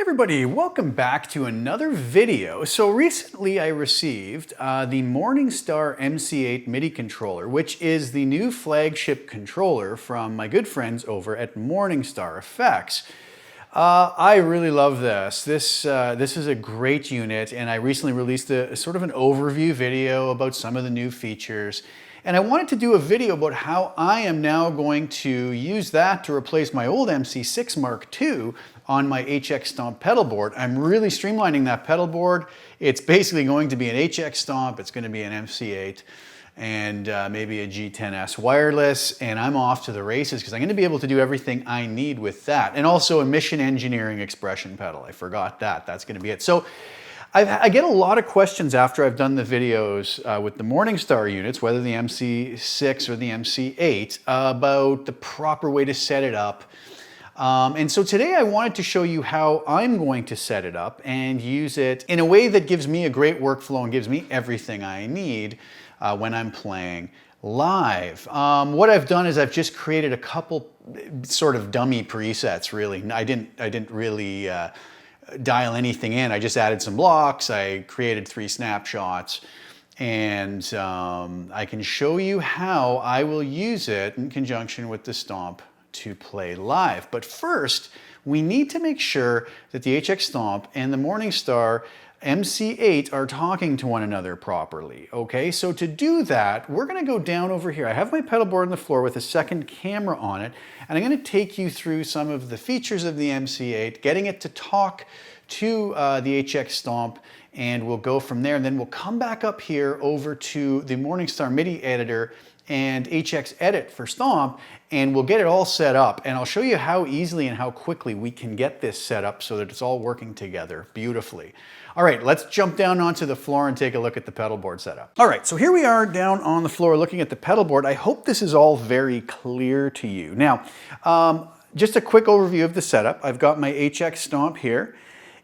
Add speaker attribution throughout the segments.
Speaker 1: Everybody, welcome back to another video. So recently I received the Morningstar MC8 Midi controller, which is the new flagship controller from my good friends over at Morningstar Effects. I really love this. This is a great unit, and I recently released a sort of an overview video about some of the new features. And I wanted to do a video about how I am now going to use that to replace my old MC6 Mark II on my HX Stomp pedal board. I'm really streamlining that pedal board. It's basically going to be an HX Stomp, it's going to be an MC8, and maybe a G10S wireless, and I'm off to the races because I'm going to be able to do everything I need with that. And also a Mission Engineering expression pedal. I forgot that. That's going to be it. So I get a lot of questions after I've done the videos with the Morningstar units, whether the MC6 or the MC8, about the proper way to set it up. And so today I wanted to show you how I'm going to set it up and use it in a way that gives me a great workflow and gives me everything I need when I'm playing live. What I've done is I've just created a couple sort of dummy presets, really. I didn't really dial anything in. I just added some blocks, I created 3 snapshots, and I can show you how I will use it in conjunction with the Stomp to play live. But first, we need to make sure that the HX Stomp and the Morningstar MC8 are talking to one another properly, okay? So to do that, we're gonna go down over here. I have my pedal board on the floor with a second camera on it, and I'm gonna take you through some of the features of the MC8, getting it to talk to the HX Stomp, and we'll go from there. And then we'll come back up here over to the Morningstar MIDI editor and HX Edit for Stomp, and we'll get it all set up. And I'll show you how easily and how quickly we can get this set up so that it's all working together beautifully. All right, let's jump down onto the floor and take a look at the pedal board setup. All right, so here we are down on the floor looking at the pedal board. I hope this is all very clear to you. Now, just a quick overview of the setup. I've got my HX Stomp here.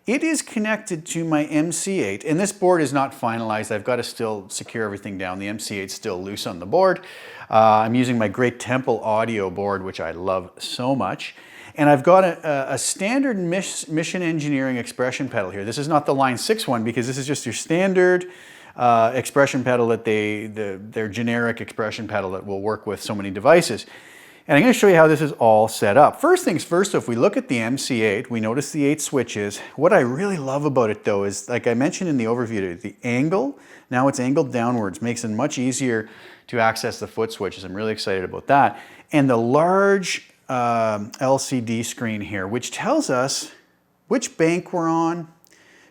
Speaker 1: It is connected to my MC8, and this board is not finalized. I've got to still secure everything down. The MC8 is still loose on the board. I'm using my Great Temple audio board, which I love so much. And I've got a standard Mission Engineering expression pedal here. This is not the Line 6 one because this is just your standard expression pedal that their generic expression pedal that will work with so many devices. And I'm going to show you how this is all set up. First things first, so if we look at the MC8, we notice the 8 switches. What I really love about it though is, like I mentioned in the overview, the angle, now it's angled downwards, makes it much easier to access the foot switches. I'm really excited about that. And the large LCD screen here, which tells us which bank we're on,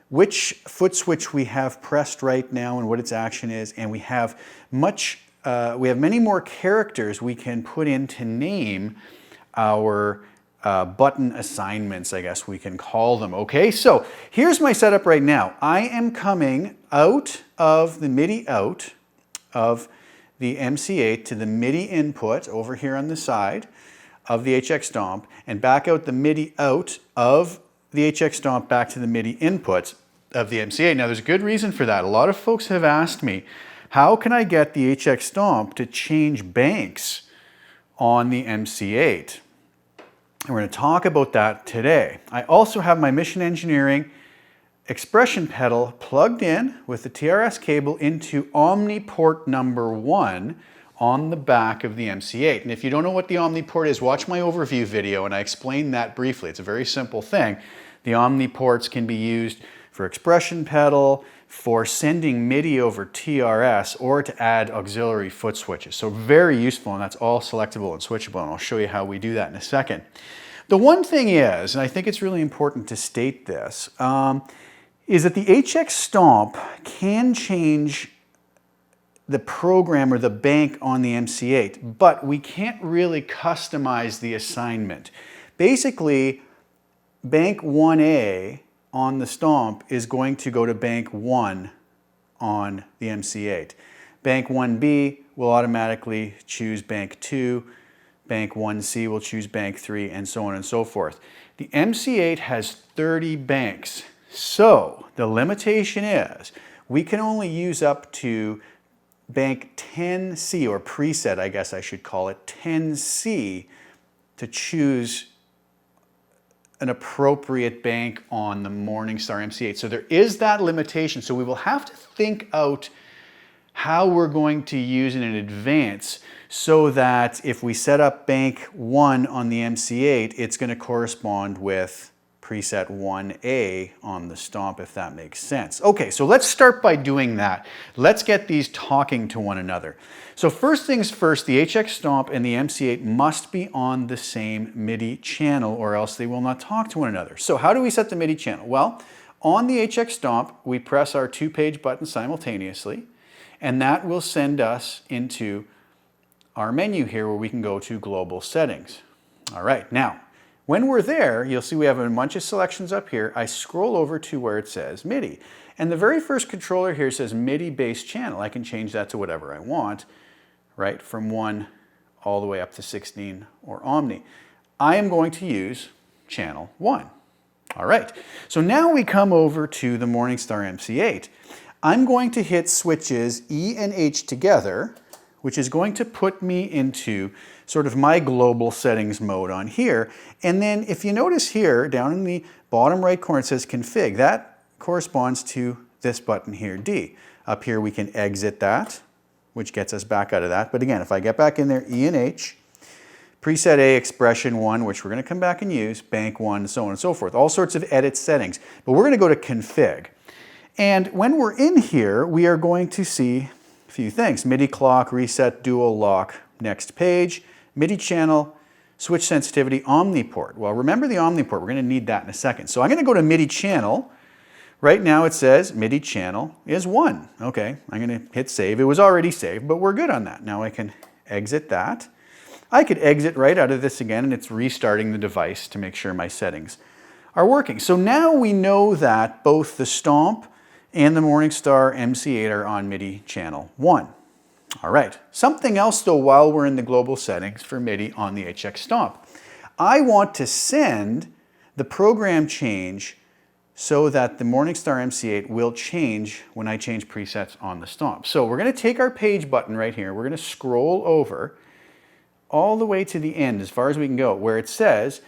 Speaker 1: which foot switch we have pressed right now and what its action is, and we have many more characters we can put in to name our button assignments, I guess we can call them, okay? So here's my setup right now. I am coming out of the MIDI out of the MC8 to the MIDI input over here on the side of the HX Stomp, and back out the MIDI out of the HX Stomp back to the MIDI inputs of the MC8. Now there's a good reason for that. A lot of folks have asked me, how can I get the HX Stomp to change banks on the MC8? And we're going to talk about that today. I also have my Mission Engineering expression pedal plugged in with the TRS cable into Omni port number 1 on the back of the MC8. And if you don't know what the Omni port is, watch my overview video and I explain that briefly. It's a very simple thing. The Omni ports can be used for expression pedal, for sending MIDI over TRS, or to add auxiliary foot switches. So very useful, and that's all selectable and switchable, and I'll show you how we do that in a second. The one thing is, and I think it's really important to state this, is that the HX Stomp can change the program or the bank on the MC8, but we can't really customize the assignment. Basically, bank 1A on the Stomp is going to go to bank 1 on the MC8. Bank 1B will automatically choose bank 2, bank 1C will choose bank 3, and so on and so forth. The MC8 has 30 banks, so the limitation is we can only use up to bank 10C, or preset I guess I should call it, 10C, to choose an appropriate bank on the Morningstar MC8. So there is that limitation. So we will have to think out how we're going to use it in advance so that if we set up bank 1 on the MC8, it's going to correspond with preset 1A on the Stomp, if that makes sense. Okay, so let's start by doing that. Let's get these talking to one another. So first things first, the HX Stomp and the MC8 must be on the same MIDI channel or else they will not talk to one another. So how do we set the MIDI channel? Well, on the HX Stomp, we press our 2-page buttons simultaneously, and that will send us into our menu here where we can go to Global Settings. All right, now, when we're there, you'll see we have a bunch of selections up here. I scroll over to where it says MIDI. And the very first controller here says MIDI base channel. I can change that to whatever I want, right? From 1 all the way up to 16 or Omni. I am going to use channel 1. All right, so now we come over to the Morningstar MC8. I'm going to hit switches E and H together, which is going to put me into sort of my global settings mode on here. And then if you notice here, down in the bottom right corner, it says config. That corresponds to this button here, D. Up here we can exit that, which gets us back out of that. But again, if I get back in there, E and H, preset A, expression 1, which we're going to come back and use, bank 1, so on and so forth. All sorts of edit settings. But we're going to go to config. And when we're in here, we are going to see a few things. MIDI clock, reset, dual lock, next page, MIDI channel, switch sensitivity, omniport. Well, remember the omniport. We're going to need that in a second. So I'm going to go to MIDI channel. Right now it says MIDI channel is 1. Okay, I'm going to hit save. It was already saved, but we're good on that. Now I can exit that. I could exit right out of this again, and it's restarting the device to make sure my settings are working. So now we know that both the Stomp and the Morningstar MC8 are on MIDI channel 1. All right, something else though while we're in the global settings for MIDI on the HX Stomp. I want to send the program change so that the Morningstar MC8 will change when I change presets on the Stomp. So we're going to take our page button right here, we're going to scroll over all the way to the end as far as we can go, where it says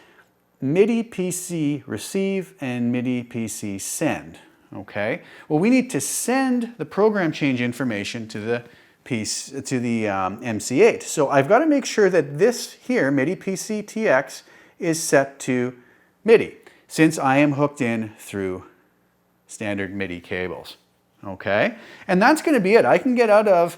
Speaker 1: MIDI PC receive and MIDI PC send. Okay, well we need to send the program change information to the MC8. So I've got to make sure that this here, MIDI PC TX, is set to MIDI, since I am hooked in through standard MIDI cables. Okay, and that's going to be it. I can get out of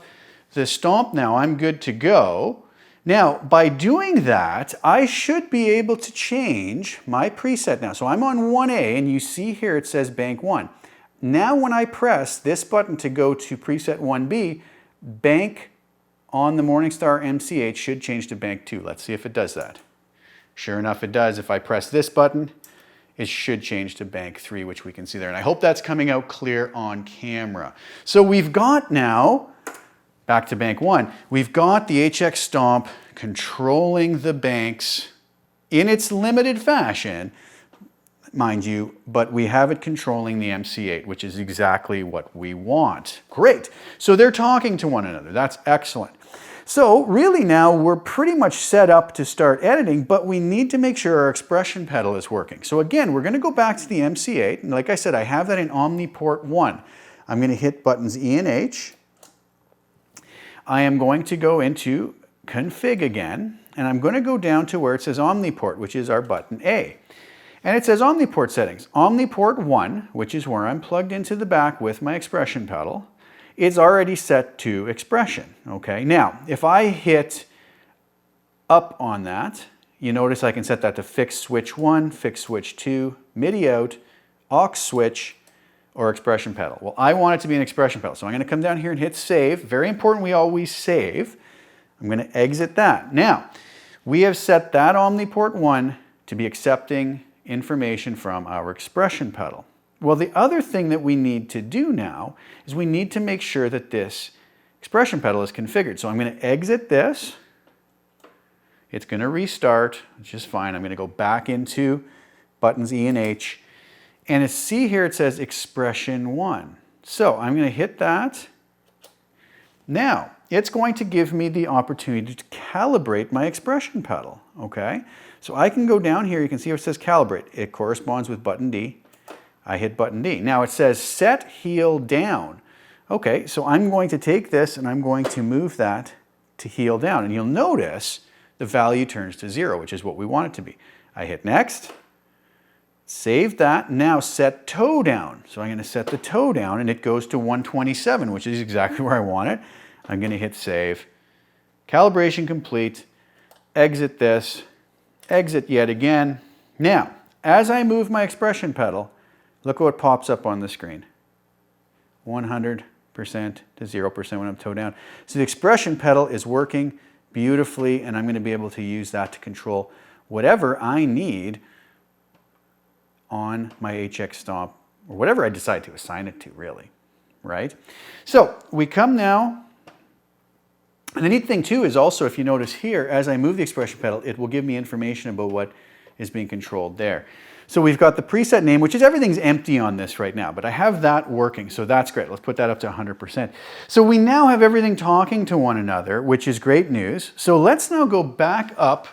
Speaker 1: the Stomp now. I'm good to go. Now, by doing that, I should be able to change my preset now. So I'm on 1A, and you see here it says bank 1. Now when I press this button to go to preset 1B, bank on the Morningstar MC8 should change to bank 2. Let's see if it does that. Sure enough, it does. If I press this button, it should change to bank 3, which we can see there. And I hope that's coming out clear on camera. So we've got now, back to bank 1, we've got the HX Stomp controlling the banks in its limited fashion, mind you, but we have it controlling the MC8, which is exactly what we want. Great. So they're talking to one another. That's excellent. So really now we're pretty much set up to start editing, but we need to make sure our expression pedal is working. So again, we're going to go back to the MC8. And like I said, I have that in omniport 1. I'm going to hit buttons E and H. I am going to go into config again, and I'm going to go down to where it says omniport, which is our button A. And it says omniport settings. Omniport 1, which is where I'm plugged into the back with my expression pedal, is already set to expression. Okay, now if I hit up on that, you notice I can set that to fixed switch 1, fixed switch 2, MIDI out, aux switch, or expression pedal. Well, I want it to be an expression pedal, so I'm going to come down here and hit save. Very important we always save. I'm going to exit that. Now, we have set that omniport 1 to be accepting information from our expression pedal. Well, the other thing that we need to do now is we need to make sure that this expression pedal is configured. So I'm going to exit this. It's going to restart, which is fine. I'm going to go back into buttons E and H. And see here it says expression 1. So I'm going to hit that. Now, it's going to give me the opportunity to calibrate my expression pedal, okay? So I can go down here, you can see where it says calibrate. It corresponds with button D. I hit button D. Now it says set heel down. Okay, so I'm going to take this and I'm going to move that to heel down. And you'll notice the value turns to 0, which is what we want it to be. I hit next, save that, now set toe down. So I'm going to set the toe down and it goes to 127, which is exactly where I want it. I'm going to hit save. Calibration complete. Exit this. Exit yet again. Now, as I move my expression pedal, look what pops up on the screen. 100% to 0% when I'm toe down. So the expression pedal is working beautifully, and I'm going to be able to use that to control whatever I need on my HX Stomp, or whatever I decide to assign it to, really, right? So we come now, and the neat thing too is also, if you notice here, as I move the expression pedal, it will give me information about what is being controlled there. So we've got the preset name, which is everything's empty on this right now, but I have that working, so that's great. Let's put that up to 100%. So we now have everything talking to one another, which is great news. So let's now go back up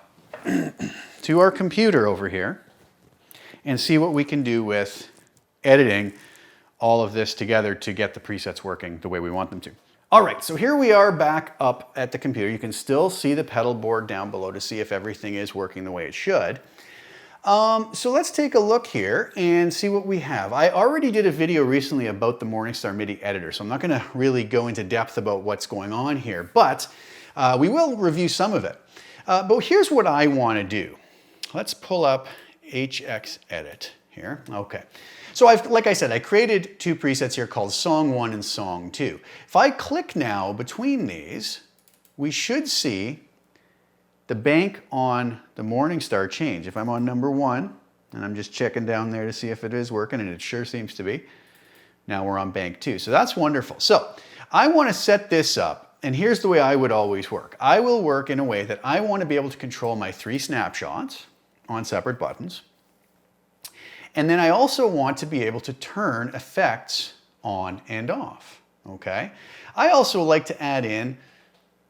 Speaker 1: to our computer over here and see what we can do with editing all of this together to get the presets working the way we want them to. All right, so here we are back up at the computer. You can still see the pedal board down below to see if everything is working the way it should. So let's take a look here and see what we have. I already did a video recently about the Morningstar MIDI editor, so I'm not going to really go into depth about what's going on here, but we will review some of it. But here's what I want to do. Let's pull up HX Edit here. Okay. So like I said, I created two presets here called Song 1 and Song 2. If I click now between these, we should see the bank on the Morningstar change. If I'm on number 1, and I'm just checking down there to see if it is working, and it sure seems to be, now we're on bank 2. So that's wonderful. So I want to set this up, and here's the way I would always work. I will work in a way that I want to be able to control my 3 snapshots on separate buttons. And then I also want to be able to turn effects on and off, okay? I also like to add in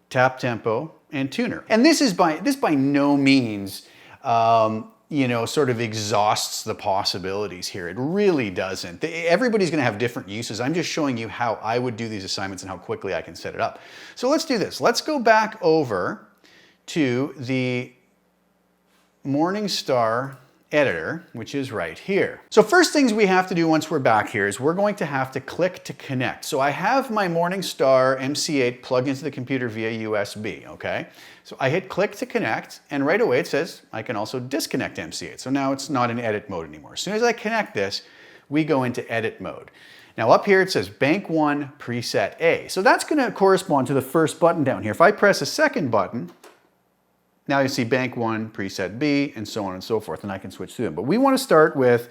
Speaker 1: tap tempo and tuner. And this by no means, you know, sort of exhausts the possibilities here. It really doesn't. Everybody's gonna have different uses. I'm just showing you how I would do these assignments and how quickly I can set it up. So let's do this. Let's go back over to the Morningstar editor, which is right here. So first things we have to do once we're back here is we're going to have to click to connect. So I have my Morningstar MC8 plugged into the computer via USB, okay? So I hit click to connect, and right away it says I can also disconnect MC8. So now it's not in edit mode anymore. As soon as I connect this, we go into edit mode. Now up here it says bank 1 preset A. So that's going to correspond to the first button down here. If I press a second button, now you see bank 1, preset B, and so on and so forth, and I can switch through them. But we want to start with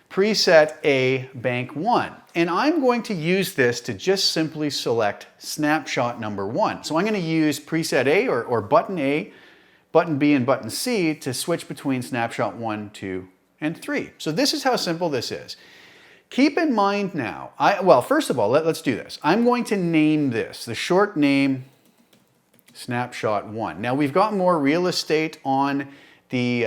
Speaker 1: preset A, bank 1. And I'm going to use this to just simply select snapshot number 1. So I'm going to use preset A or button A, button B, and button C to switch between snapshot 1, 2, and 3. So this is how simple this is. Keep in mind now, well, first of all, let's do this. I'm going to name this, the short name, snapshot 1. Now we've got more real estate on the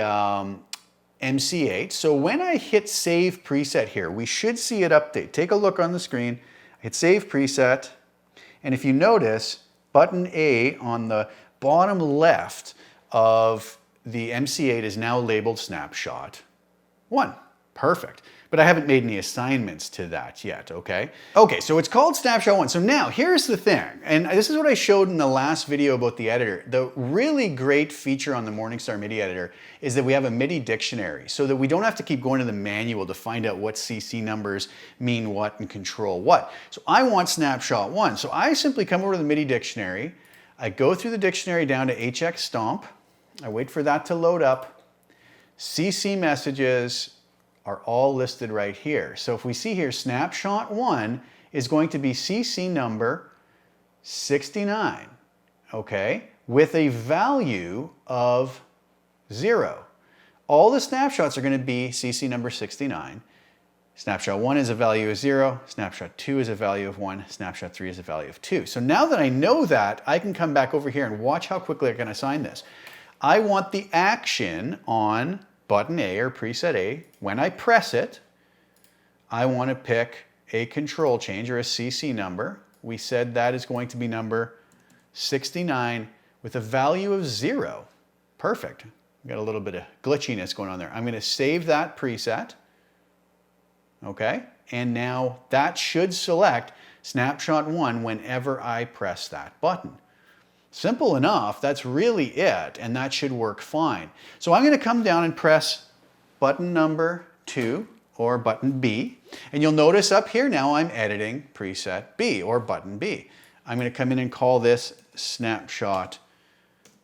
Speaker 1: MC8, so when I hit save preset here, we should see it update. Take a look on the screen, I hit save preset, and if you notice, button A on the bottom left of the MC8 is now labeled snapshot 1. Perfect. But I haven't made any assignments to that yet, okay? Okay, so it's called snapshot 1. So now, here's the thing, and this is what I showed in the last video about the editor. The really great feature on the Morningstar MIDI editor is that we have a MIDI dictionary, so that we don't have to keep going to the manual to find out what CC numbers mean what and control what. So I want snapshot 1. So I simply come over to the MIDI dictionary, I go through the dictionary down to HX Stomp, I wait for that to load up, CC messages are all listed right here. So if we see here, snapshot 1 is going to be CC number 69, okay, with a value of 0. All the snapshots are going to be CC number 69, Snapshot 1 is a value of 0, snapshot 2 is a value of 1, snapshot 3 is a value of 2. So now that I know that, I can come back over here and watch how quickly I can assign this. I want the action on button A or preset A. When I press it, I want to pick a control change or a CC number. We said that is going to be number 69 with a value of 0. Perfect. Got a little bit of glitchiness going on there. I'm going to save that preset. Okay, and now that should select snapshot 1 whenever I press that button. Simple enough, that's really it, and that should work fine. So I'm going to come down and press button number 2 or button B, and you'll notice up here now I'm editing preset B or button B. I'm going to come in and call this snapshot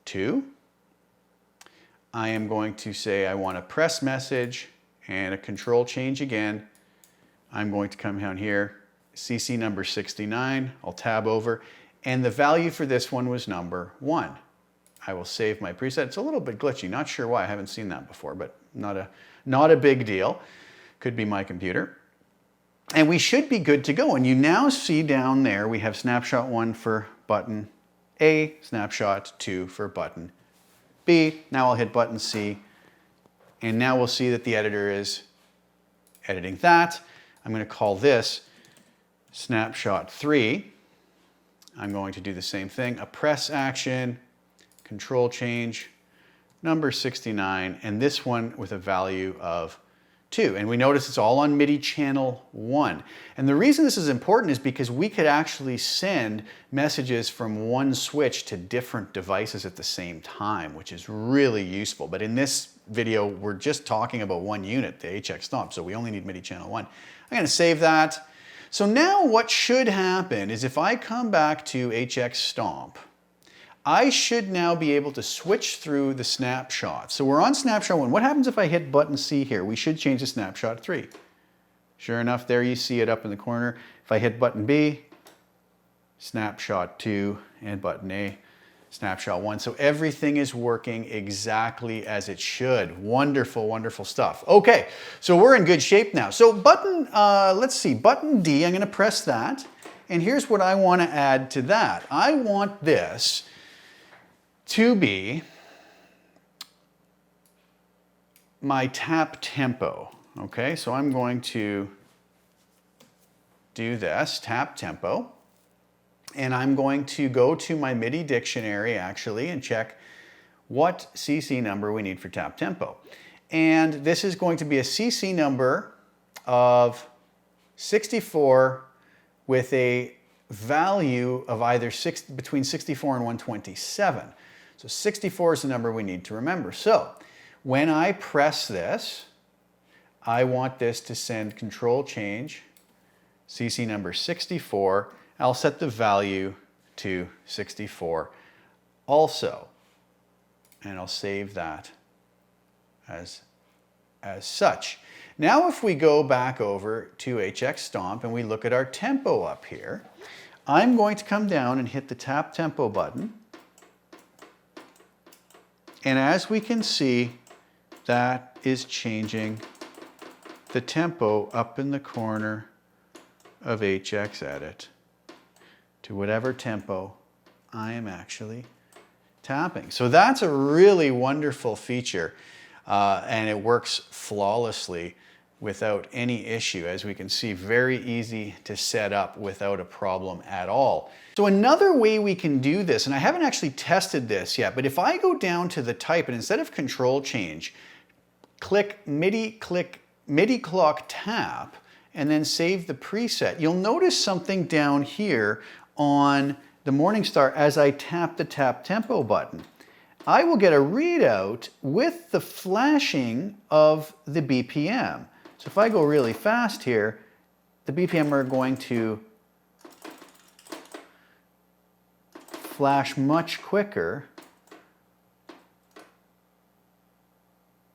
Speaker 1: 2. I am going to say I want a press message and a control change again. I'm going to come down here, CC number 69, I'll tab over, and the value for this one was number 1. I will save my preset. It's a little bit glitchy, not sure why, I haven't seen that before, but not a big deal. Could be my computer. And we should be good to go. And you now see down there, we have snapshot 1 for button A, snapshot 2 for button B. Now I'll hit button C, and now we'll see that the editor is editing that. I'm going to call this snapshot 3. I'm going to do the same thing, a press action, control change, number 69, and this one with a value of 2. And we notice it's all on MIDI channel 1. And the reason this is important is because we could actually send messages from one switch to different devices at the same time, which is really useful. But in this video, we're just talking about one unit, the HX Stomp, so we only need MIDI channel 1. I'm going to save that. So now what should happen is if I come back to HX Stomp, I should now be able to switch through the snapshots. So we're on snapshot 1. What happens if I hit button C here? We should change to snapshot 3. Sure enough, there you see it up in the corner. If I hit button B, snapshot 2, and button A, snapshot 1. So everything is working exactly as it should. Wonderful, wonderful stuff. Okay, so we're in good shape now. So let's see, button D, I'm going to press that. And here's what I want to add to that. I want this to be my tap tempo. Okay, so I'm going to do this, tap tempo. And I'm going to go to my MIDI dictionary actually and check what CC number we need for tap tempo. And this is going to be a CC number of 64 with a value of either between 64 and 127. So 64 is the number we need to remember. So when I press this, I want this to send control change, CC number 64. I'll set the value to 64 also, and I'll save that as such. Now if we go back over to HX Stomp and we look at our tempo up here, I'm going to come down and hit the tap tempo button. And as we can see, that is changing the tempo up in the corner of HX Edit to whatever tempo I am actually tapping. So that's a really wonderful feature, and it works flawlessly without any issue. As we can see, very easy to set up without a problem at all. So another way we can do this, and I haven't actually tested this yet, but if I go down to the type and instead of control change, click MIDI clock tap, and then save the preset, you'll notice something down here on the Morningstar as I tap the tap tempo button. I will get a readout with the flashing of the BPM. So if I go really fast here, the BPM are going to flash much quicker.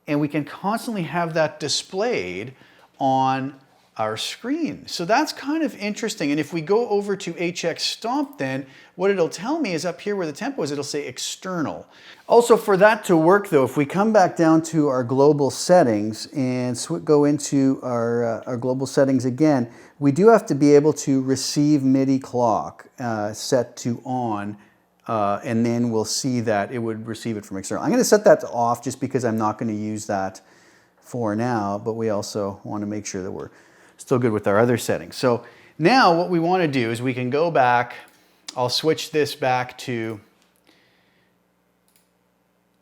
Speaker 1: And we can constantly have that displayed on our screen. So that's kind of interesting. And if we go over to HX Stomp, then what it'll tell me is up here where the tempo is, it'll say external. Also, for that to work though, if we come back down to our global settings and go into our global settings again, we do have to be able to receive MIDI clock set to on, and then we'll see that it would receive it from external. I'm going to set that to off just because I'm not going to use that for now, but we also want to make sure that we're still good with our other settings. So now what we want to do is we can go back. I'll switch this back to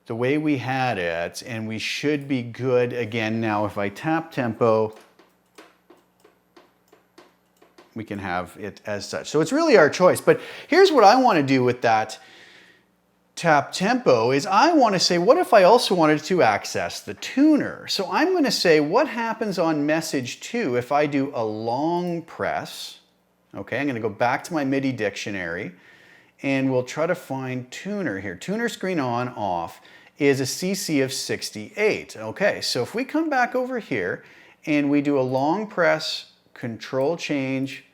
Speaker 1: the way we had it, and we should be good again. Now if I tap tempo, we can have it as such. So it's really our choice. But here's what I want to do with that tap tempo is I want to say, what if I also wanted to access the tuner? So I'm going to say, what happens on message 2 if I do a long press? Okay, I'm going to go back to my MIDI dictionary and we'll try to find tuner here. Tuner screen on, off is a CC of 68. Okay, so if we come back over here and we do a long press, control change,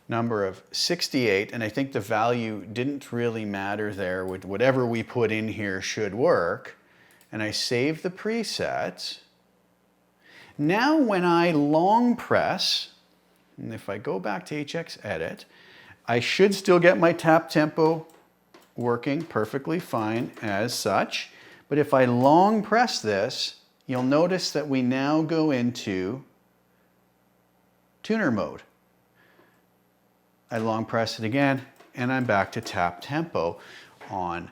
Speaker 1: number of 68, and I think the value didn't really matter there. With whatever we put in here should work. And I save the preset. Now when I long press, and if I go back to HX Edit, I should still get my tap tempo working perfectly fine as such. But if I long press this, you'll notice that we now go into tuner mode. I long press it again, and I'm back to tap tempo on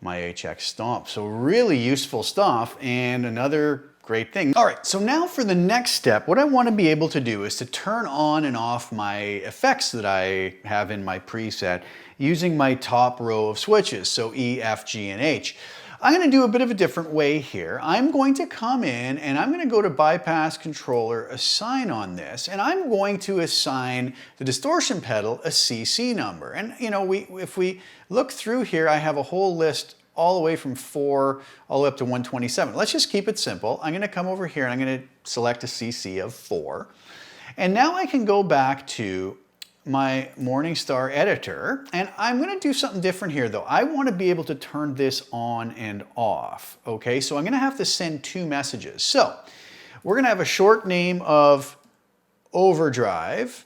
Speaker 1: my HX Stomp. So really useful stuff and another great thing. All right, so now for the next step, what I want to be able to do is to turn on and off my effects that I have in my preset using my top row of switches, so E, F, G, and H. I'm going to do a bit of a different way here. I'm going to come in and I'm going to go to bypass controller, assign on this, and I'm going to assign the distortion pedal a CC number. And you know, if we look through here, I have a whole list all the way from 4 all the way up to 127. Let's just keep it simple. I'm going to come over here and I'm going to select a CC of 4. And now I can go back to my Morningstar editor, and I'm going to do something different here though. I want to be able to turn this on and off. Okay, so I'm going to have to send 2 messages. So we're going to have a short name of overdrive,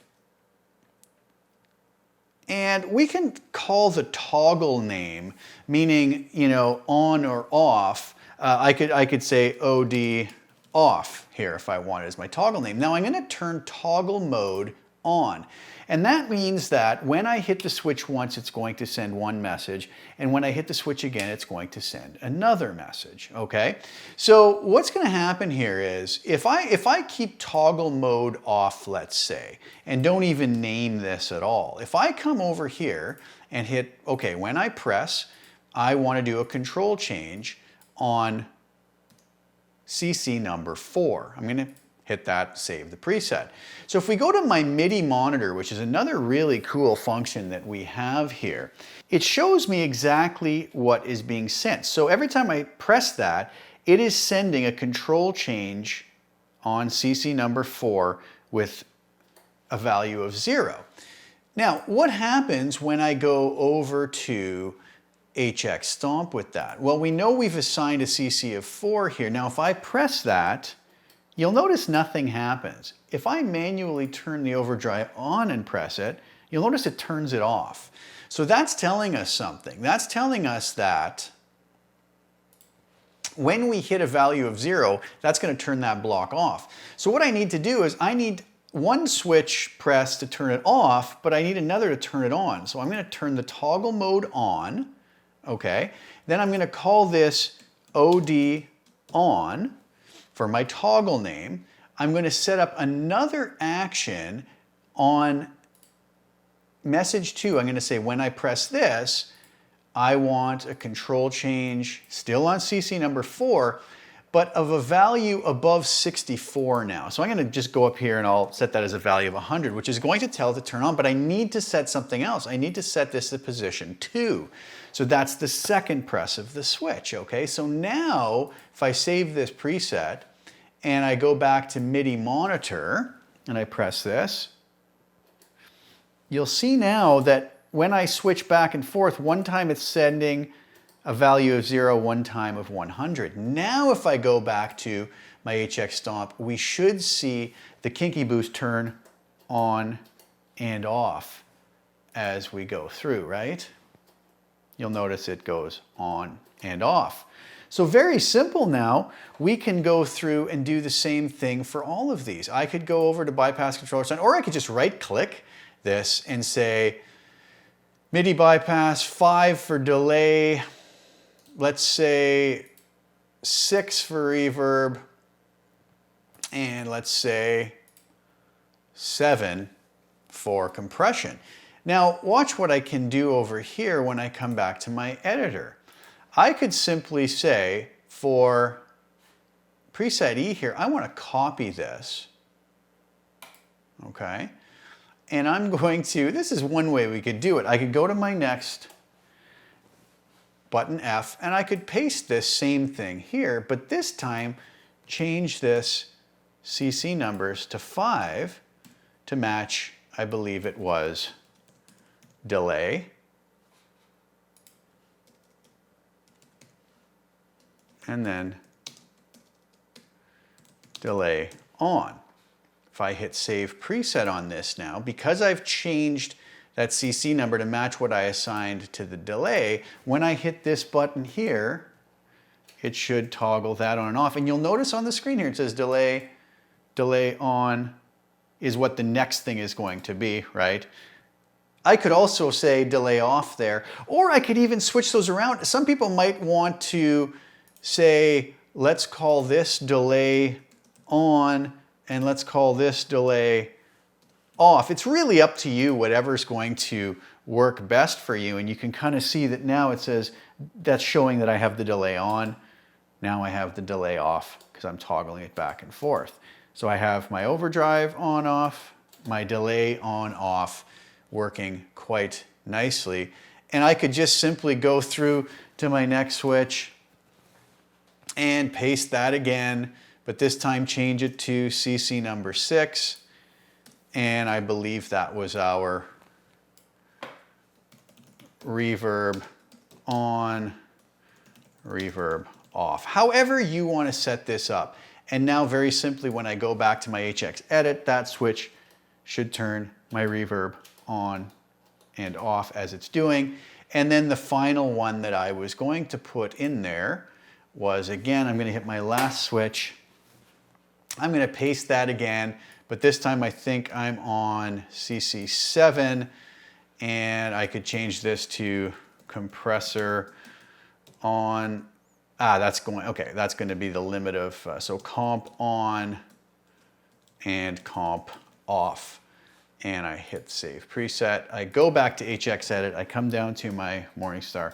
Speaker 1: and we can call the toggle name, meaning, you know, on or off. I could say OD off here if I wanted as my toggle name. Now I'm going to turn toggle mode on. And that means that when I hit the switch once, it's going to send 1 message. And when I hit the switch again, it's going to send another message, okay? So what's going to happen here is if I keep toggle mode off, let's say, and don't even name this at all, if I come over here and hit, okay, when I press, I want to do a control change on CC number 4. I'm going to hit that, save the preset. So if we go to my MIDI monitor, which is another really cool function that we have here, it shows me exactly what is being sent. So every time I press that, it is sending a control change on CC number 4 with a value of 0. Now, what happens when I go over to HX Stomp with that? Well, we know we've assigned a CC of 4 here. Now, if I press that, you'll notice nothing happens. If I manually turn the overdrive on and press it, you'll notice it turns it off. So that's telling us something. That's telling us that when we hit a value of 0, that's going to turn that block off. So what I need to do is I need 1 switch press to turn it off, but I need another to turn it on. So I'm going to turn the toggle mode on, okay? Then I'm going to call this OD on for my toggle name. I'm going to set up another action on message 2. I'm going to say when I press this, I want a control change still on CC number 4, but of a value above 64 now. So I'm going to just go up here and I'll set that as a value of 100, which is going to tell it to turn on, but I need to set something else. I need to set this to position 2. So that's the second press of the switch, okay? So now, if I save this preset and I go back to MIDI monitor, and I press this, you'll see now that when I switch back and forth, one time it's sending a value of 0, one time of 100. Now if I go back to my HX Stomp, we should see the Kinky Boost turn on and off as we go through, right? You'll notice it goes on and off. So very simple now. We can go through and do the same thing for all of these. I could go over to bypass controller sign, or I could just right click this and say MIDI bypass 5 for delay, let's say 6 for reverb, and let's say 7 for compression. Now watch what I can do over here when I come back to my editor. I could simply say for preset E here, I want to copy this, okay? And I'm going to, this is one way we could do it. I could go to my next, button F, and I could paste this same thing here, but this time change this CC numbers to 5 to match, I believe it was, delay. And then delay on. If I hit save preset on this now, because I've changed that CC number to match what I assigned to the delay, when I hit this button here, it should toggle that on and off. And you'll notice on the screen here, it says delay on is what the next thing is going to be, right? I could also say delay off there, or I could even switch those around. Some people might want to say, let's call this delay on, and let's call this delay off. It's really up to you, whatever's going to work best for you. And you can kind of see that now it says, that's showing that I have the delay on. Now I have the delay off because I'm toggling it back and forth. So I have my overdrive on off, my delay on off, working quite nicely. And I could just simply go through to my next switch and paste that again, but this time change it to CC number 6. And I believe that was our reverb on, reverb off. However you want to set this up. And now very simply, when I go back to my HX edit, that switch should turn my reverb on and off as it's doing. And then the final one that I was going to put in there was, again, I'm going to hit my last switch. I'm going to paste that again, but this time I think I'm on CC7, and I could change this to compressor on. That's going, okay, that's going to be the limit of, so comp on and comp off. And I hit save preset. I go back to HX edit, I come down to my Morningstar,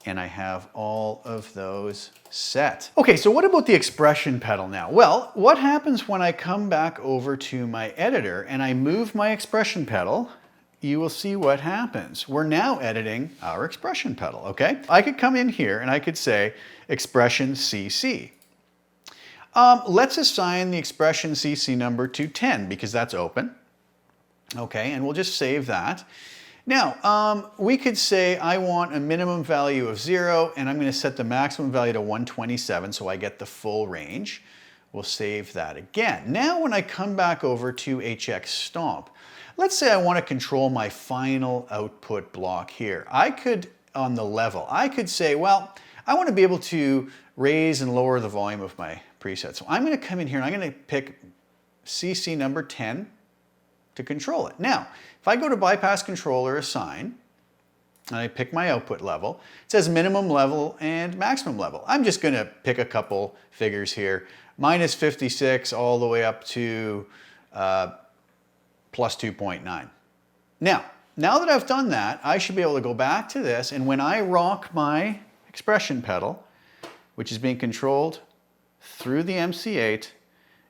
Speaker 1: and I have all of those set. Okay, so what about the expression pedal now? Well, what happens when I come back over to my editor and I move my expression pedal? You will see what happens. We're now editing our expression pedal, okay? I could come in here and I could say expression CC. Let's assign the expression CC number to 10 because that's open. Okay, and we'll just save that. Now, we could say I want a minimum value of 0, and I'm going to set the maximum value to 127 so I get the full range. We'll save that again. Now when I come back over to HX Stomp, let's say I want to control my final output block here. I could, on the level, I could say, well, I want to be able to raise and lower the volume of my preset. So I'm going to come in here and I'm going to pick CC number 10 to control it. Now, if I go to bypass controller assign, and I pick my output level, it says minimum level and maximum level. I'm just going to pick a couple figures here, minus 56 all the way up to plus 2.9. Now that I've done that, I should be able to go back to this, and when I rock my expression pedal, which is being controlled through the MC8,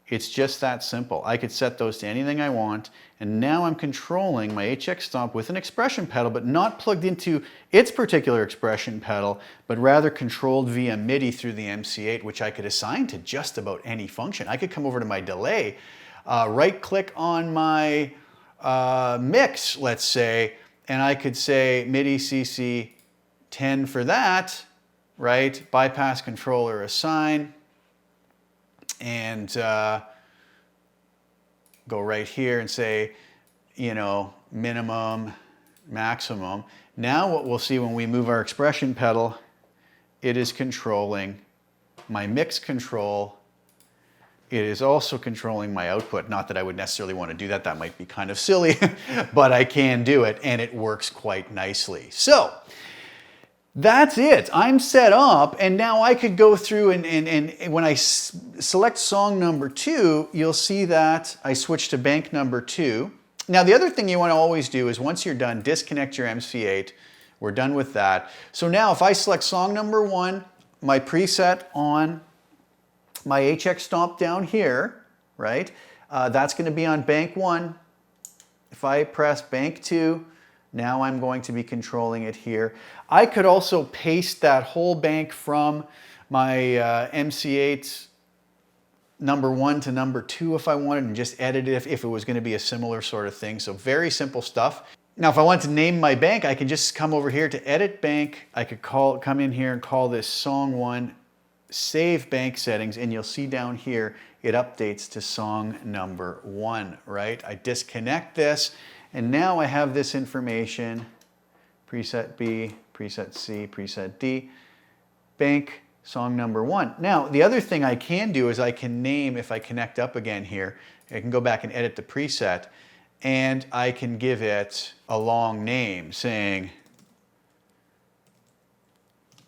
Speaker 1: it's just that simple. I could set those to anything I want, and now I'm controlling my HX Stomp with an expression pedal, but not plugged into its particular expression pedal, but rather controlled via MIDI through the MC8, which I could assign to just about any function. I could come over to my delay. right click on my mix, let's say, and I could say MIDI CC 10 for that, right? Bypass controller assign, and go right here and say, you know, minimum, maximum. Now what we'll see when we move our expression pedal, it is controlling my mix control. It is also controlling my output. Not that I would necessarily want to do that. That might be kind of silly, but I can do it, and it works quite nicely. So that's it. I'm set up, and now I could go through and when I select song number 2, you'll see that I switch to bank number 2. Now the other thing you want to always do is once you're done, disconnect your MC8. We're done with that. So now if I select song number 1, my preset on my HX Stomp down here, right? That's going to be on bank 1. If I press bank 2, now I'm going to be controlling it here. I could also paste that whole bank from my MC8 number 1 to number 2 if I wanted, and just edit it if it was going to be a similar sort of thing. So very simple stuff. Now if I want to name my bank, I can just come over here to edit bank. I could come in here and call this song 1, save bank settings, and you'll see down here it updates to song number 1, right? I disconnect this, and now I have this information, preset B, preset C, preset D, bank song number 1. Now the other thing I can do is I can name, if I connect up again here, I can go back and edit the preset, and I can give it a long name saying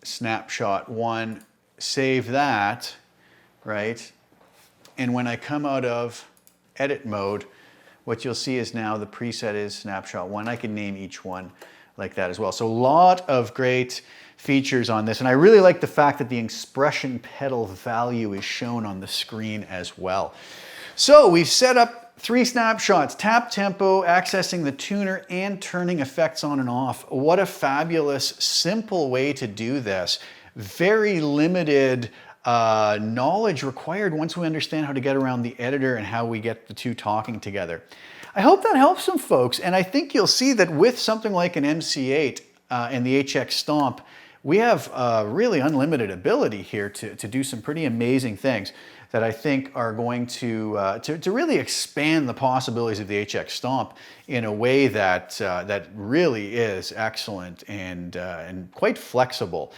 Speaker 1: snapshot 1, save that, right? And when I come out of edit mode, what you'll see is now the preset is snapshot 1. I can name each one like that as well. So a lot of great features on this, and I really like the fact that the expression pedal value is shown on the screen as well. So we've set up 3 snapshots: tap tempo, accessing the tuner, and turning effects on and off. What a fabulous, simple way to do this. Very limited knowledge required once we understand how to get around the editor and how we get the two talking together. I hope that helps some folks, and I think you'll see that with something like an MC8 and the HX Stomp, we have really unlimited ability here to do some pretty amazing things that I think are going to really expand the possibilities of the HX Stomp in a way that that really is excellent and quite flexible.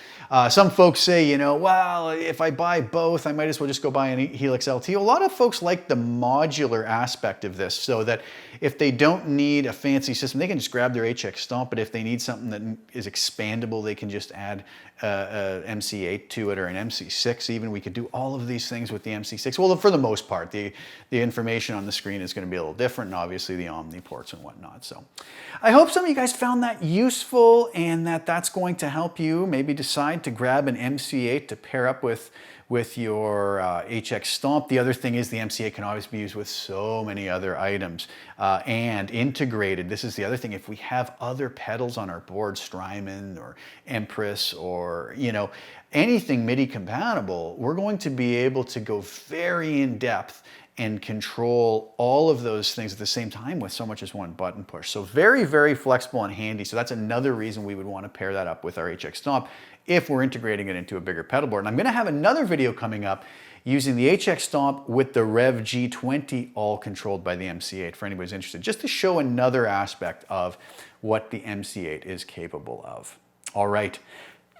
Speaker 1: Some folks say, you know, well, if I buy both, I might as well just go buy an Helix LT. A lot of folks like the modular aspect of this, so that if they don't need a fancy system, they can just grab their HX Stomp, but if they need something that is expandable, they can just add a MC8 to it, or an MC6 even. We could do all of these things with the MC6. Well, for the most part, the information on the screen is going to be a little different, and obviously the Omni ports and whatnot. So I hope some of you guys found that useful, and that's going to help you maybe decide to grab an MC8 to pair up with your HX Stomp. The other thing is the MC8 can always be used with so many other items and integrated. This is the other thing. If we have other pedals on our board, Strymon or Empress or, you know, anything MIDI compatible, we're going to be able to go very in depth and control all of those things at the same time with so much as one button push. So very, very flexible and handy. So that's another reason we would want to pair that up with our HX Stomp if we're integrating it into a bigger pedal board. And I'm going to have another video coming up using the HX Stomp with the Rev G20, all controlled by the MC8, for anybody who's interested, just to show another aspect of what the MC8 is capable of. All right.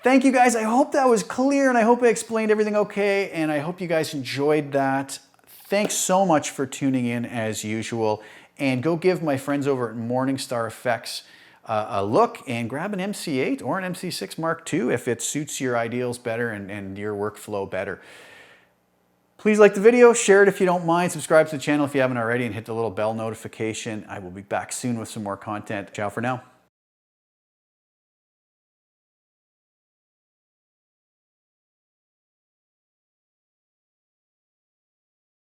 Speaker 1: Thank you guys. I hope that was clear, and I hope I explained everything okay, and I hope you guys enjoyed that. Thanks so much for tuning in as usual, and go give my friends over at Morningstar Effects a look and grab an MC8 or an MC6 Mark II if it suits your ideals better and your workflow better. Please like the video, share it if you don't mind, subscribe to the channel if you haven't already, and hit the little bell notification. I will be back soon with some more content. Ciao for now.